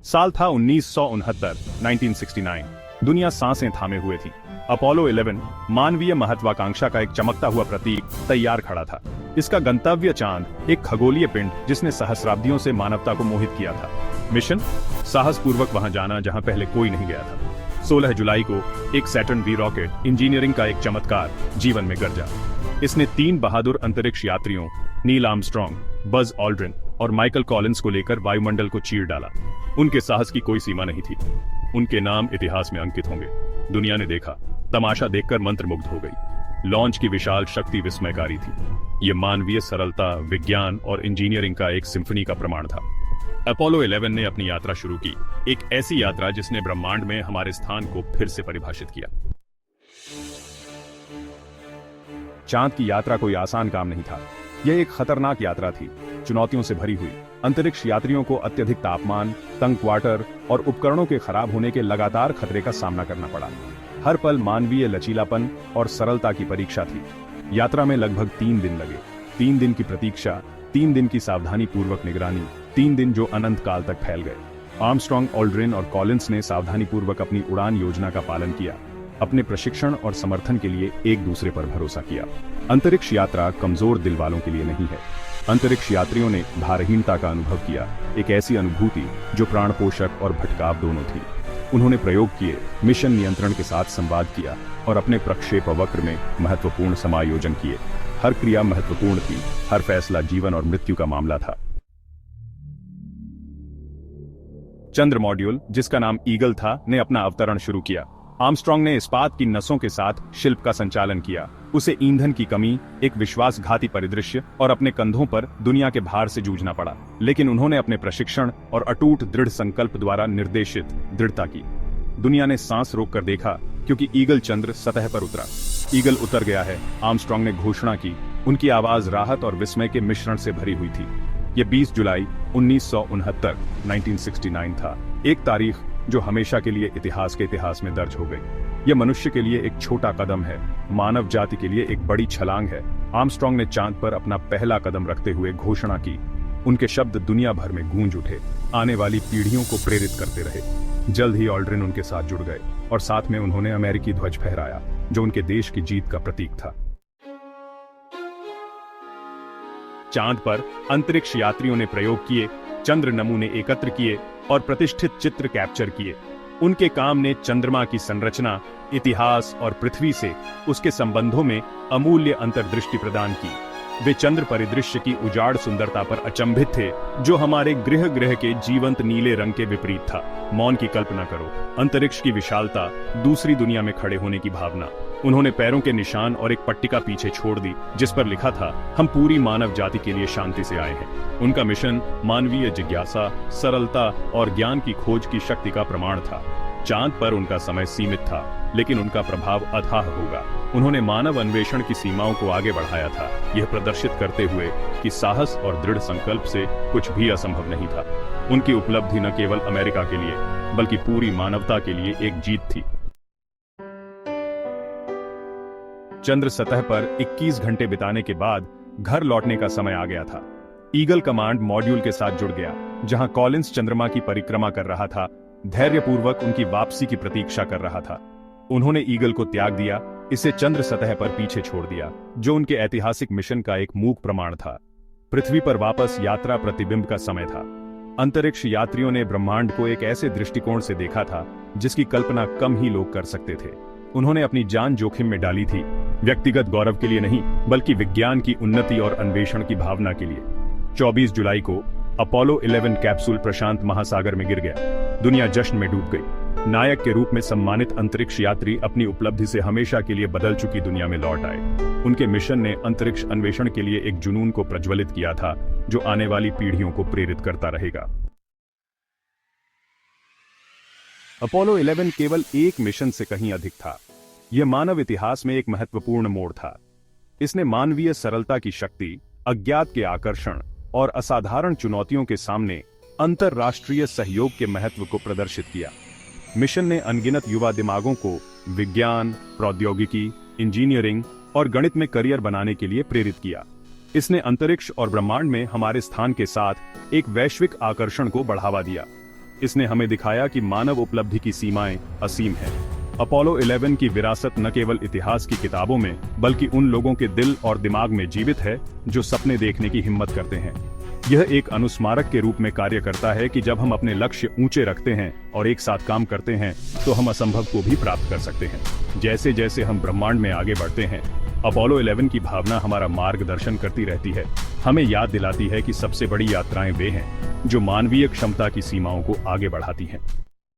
साल था 1969। दुनिया सांसें थामे हुए थी। अपोलो 11 मानवीय महत्वाकांक्षा का एक चमकता हुआ प्रतीक तैयार खड़ा था। इसका गंतव्य चांद, एक खगोलीय पिंड जिसने सहस्राब्दियों से मानवता को मोहित किया था। मिशन, साहसपूर्वक वहां जाना जहां पहले कोई नहीं गया था। 16 जुलाई को एक सैटर्न वी रॉकेट, इंजीनियरिंग का एक चमत्कार, जीवन में गरजा। इसने 3 बहादुर अंतरिक्ष यात्रियों नील आर्मस्ट्रॉन्ग, बज ऑल्ड्रिन और माइकल कॉलिंस को लेकर वायुमंडल को चीर डाला। उनके साहस की कोई सीमा नहीं थी। उनके नाम इतिहास में अंकित होंगे। दुनिया ने देखा, तमाशा देखकर मंत्रमुग्ध हो गई। लॉन्च की विशाल शक्ति विस्मयकारी थी। यह मानवीय सरलता, विज्ञान और इंजीनियरिंग का एक सिम्फनी का प्रमाण था। अपोलो 11 ने अपनी यात्रा शुरू की, एक ऐसी यात्रा जिसने ब्रह्मांड में हमारे स्थान को फिर से परिभाषित किया। चांद की यात्रा कोई आसान काम नहीं था। यह एक खतरनाक यात्रा थी, चुनौतियों से भरी हुई। अंतरिक्ष यात्रियों को अत्यधिक तापमान, तंग क्वार्टर और उपकरणों के खराब होने के लगातार खतरे का सामना करना पड़ा। हर पल मानवीय लचीलापन और सरलता की परीक्षा थी। यात्रा में लगभग 3 दिन लगे। 3 दिन की प्रतीक्षा, 3 दिन की सावधानी पूर्वक निगरानी, 3 दिन जो अनंत काल तक फैल गए। आर्मस्ट्रॉन्ग, ऑल्ड्रिन और कॉलिंस ने सावधानी पूर्वक अपनी उड़ान योजना का पालन किया। अपने प्रशिक्षण और समर्थन के लिए एक दूसरे पर भरोसा किया। अंतरिक्ष यात्रा कमजोर दिल वालों के लिए नहीं है। अंतरिक्ष यात्रियों ने भारहीनता का अनुभव किया, एक ऐसी अनुभूति जो प्राणपोषक और भटकाव दोनों थी। उन्होंने प्रयोग किए, मिशन नियंत्रण के साथ संवाद किया और अपने प्रक्षेप वक्र में महत्वपूर्ण समायोजन किए। हर क्रिया महत्वपूर्ण थी, हर फैसला जीवन और मृत्यु का मामला था। चंद्र मॉड्यूल, जिसका नाम ईगल था, ने अपना अवतरण शुरू किया। आर्मस्ट्रॉन्ग ने इस्पात की नसों के साथ शिल्प का संचालन किया। उसे ईंधन की कमी, एक विश्वासघाती परिदृश्य और अपने कंधों पर दुनिया के भार से जूझना पड़ा, लेकिन उन्होंने अपने प्रशिक्षण और अटूट दृढ़ संकल्प द्वारा निर्देशित दृढ़ता की। दुनिया ने सांस रोककर देखा, क्योंकि ईगल चंद्र सतह पर उतरा। ईगल उतर गया है, आर्मस्ट्रॉन्ग ने घोषणा की। उनकी आवाज राहत और विस्मय के मिश्रण से भरी हुई थी। यह 20 जुलाई 1969 था, एक तारीख जो हमेशा के लिए इतिहास में दर्ज हो गई। यह मनुष्य के लिए एक छोटा कदम है, मानव जाति के लिए एक बड़ी छलांग है। आर्मस्ट्रॉन्ग ने चांद पर अपना पहला कदम रखते हुए घोषणा की। उनके शब्द दुनिया भर में गूंज उठे, आने वाली पीढ़ियों को प्रेरित करते रहे। जल्द ही ऑल्ड्रिन उनके साथ जुड़ गए और साथ में उन्होंने अमेरिकी ध्वज फहराया, जो उनके देश की जीत का प्रतीक था। चांद पर अंतरिक्ष यात्रियों ने प्रयोग किए, चंद्र नमूने एकत्र किए और प्रतिष्ठित चित्र कैप्चर किए। उनके काम ने चंद्रमा की संरचना, इतिहास और पृथ्वी से उसके संबंधों में अमूल्य अंतर्दृष्टि प्रदान की। वे चंद्र परिदृश्य की उजाड़ सुंदरता पर अचंभित थे, जो हमारे ग्रह के जीवंत नीले रंग के विपरीत था। मौन की कल्पना करो, अंतरिक्ष की विशालता, दूसरी दुनिया में खड़े होने की भावना। उन्होंने पैरों के निशान और एक पट्टिका पीछे छोड़ दी, जिस पर लिखा था, हम पूरी मानव जाति के लिए शांति से आए हैं। उनका मिशन मानवीय जिज्ञासा, सरलता और ज्ञान की खोज की शक्ति का प्रमाण था। चांद पर उनका समय सीमित था, लेकिन उनका प्रभाव अथाह होगा। उन्होंने मानव अन्वेषण की सीमाओं को आगे बढ़ाया था, यह प्रदर्शित करते हुए कि साहस और दृढ़ संकल्प से कुछ भी असंभव नहीं था। उनकी उपलब्धि न केवल अमेरिका के लिए, बल्कि पूरी मानवता के लिए एक जीत थी। चंद्र सतह पर 21 घंटे बिताने के बाद घर लौटने का समय आ गया था। ईगल कमांड मॉड्यूल के साथ जुड़ गया, जहां कॉलिंस चंद्रमा की परिक्रमा कर रहा था, धैर्यपूर्वक उनकी वापसी की प्रतीक्षा कर रहा था। उन्होंने ईगल को त्याग दिया, इसे चंद्र सतह पर पीछे छोड़ दिया, जो उनके ऐतिहासिक मिशन का एक मूक प्रमाण था। पृथ्वी पर वापस यात्रा प्रतिबिंब का समय था। अंतरिक्ष यात्रियों ने ब्रह्मांड को एक ऐसे दृष्टिकोण से देखा था जिसकी कल्पना कम ही लोग कर सकते थे। उन्होंने अपनी जान जोखिम में डाली थी, व्यक्तिगत गौरव के लिए नहीं, बल्कि विज्ञान की उन्नति और अन्वेषण की भावना के लिए। 24 जुलाई को अपोलो 11 कैप्सूल प्रशांत महासागर में गिर गया। दुनिया जश्न में डूब गई। नायक के रूप में सम्मानित अंतरिक्ष यात्री अपनी उपलब्धि से हमेशा के लिए बदल चुकी दुनिया में लौट आए। उनके मिशन ने अंतरिक्ष अन्वेषण के लिए एक जुनून को प्रज्वलित किया था, जो आने वाली पीढ़ियों को प्रेरित करता रहेगा। अपोलो 11 केवल एक मिशन से कहीं अधिक था। यह मानव इतिहास में एक महत्वपूर्ण मोड़ था। इसने मानवीय सरलता की शक्ति, अज्ञात के आकर्षण और असाधारण चुनौतियों के सामने अंतरराष्ट्रीय सहयोग के महत्व को प्रदर्शित किया। मिशन ने अनगिनत युवा दिमागों को विज्ञान, प्रौद्योगिकी, इंजीनियरिंग और गणित में करियर बनाने के लिए प्रेरित किया। इसने अंतरिक्ष और ब्रह्मांड में हमारे स्थान के साथ एक वैश्विक आकर्षण को बढ़ावा दिया। इसने हमें दिखाया कि मानव उपलब्धि की सीमाएं असीम हैं। अपोलो 11 की विरासत न केवल इतिहास की किताबों में बल्कि उन लोगों के दिल और दिमाग में जीवित है जो सपने देखने की हिम्मत करते हैं। यह एक अनुस्मारक के रूप में कार्य करता है कि जब हम अपने लक्ष्य ऊंचे रखते हैं और एक साथ काम करते हैं तो हम असंभव को भी प्राप्त कर सकते हैं। जैसे जैसे हम ब्रह्मांड में आगे बढ़ते हैं, अपोलो 11 की भावना हमारा मार्गदर्शन करती रहती है, हमें याद दिलाती है कि सबसे बड़ी यात्राएं वे हैं जो मानवीय क्षमता की सीमाओं को आगे बढ़ाती हैं।